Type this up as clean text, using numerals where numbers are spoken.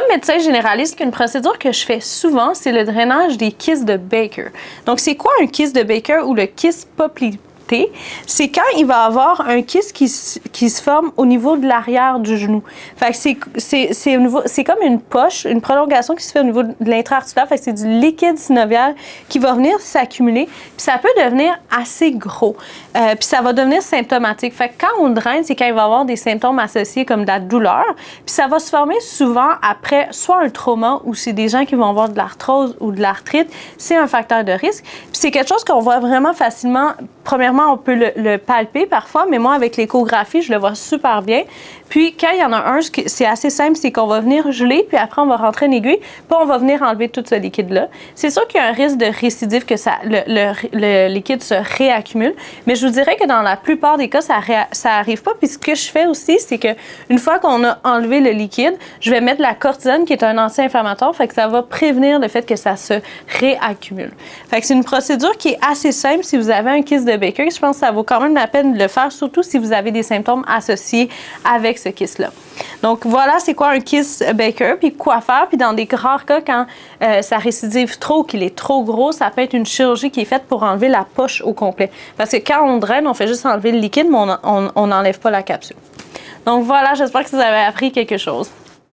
médecin généraliste qu'une procédure que je fais souvent, c'est le drainage des kystes de Baker. Donc, c'est quoi un kyste de Baker ou le kyste poplité? C'est quand il va avoir un kyste qui se forme au niveau de l'arrière du genou. Fait que c'est comme une poche, une prolongation qui se fait au niveau de l'intra-articulaire. Fait que c'est du liquide synovial qui va venir s'accumuler. Puis ça peut devenir assez gros. Puis ça va devenir symptomatique. Fait que quand on draine, c'est quand il va avoir des symptômes associés comme de la douleur. Puis ça va se former souvent après soit un trauma ou c'est des gens qui vont avoir de l'arthrose ou de l'arthrite. C'est un facteur de risque. Puis c'est quelque chose qu'on voit vraiment facilement. Premièrement, on peut le palper parfois, mais moi, avec l'échographie, je le vois super bien. Puis, quand il y en a un, c'est assez simple, c'est qu'on va venir geler, puis après, on va rentrer une aiguille, puis on va venir enlever tout ce liquide-là. C'est sûr qu'il y a un risque de récidive, que le liquide se réaccumule, mais je vous dirais que dans la plupart des cas, ça arrive pas. Puis, ce que je fais aussi, c'est que une fois qu'on a enlevé le liquide, je vais mettre la cortisone, qui est un anti-inflammatoire, fait que ça va prévenir le fait que ça se réaccumule. Fait que c'est une procédure qui est assez simple si vous avez un kyste de Baker. Je pense que ça vaut quand même la peine de le faire, surtout si vous avez des symptômes associés avec ce kyste-là. Donc, voilà, c'est quoi un kyste Baker, puis quoi faire. Puis dans des rares cas, quand ça récidive trop, qu'il est trop gros, ça peut être une chirurgie qui est faite pour enlever la poche au complet. Parce que quand on draine, on fait juste enlever le liquide, mais on n'enlève pas la capsule. Donc voilà, j'espère que vous avez appris quelque chose.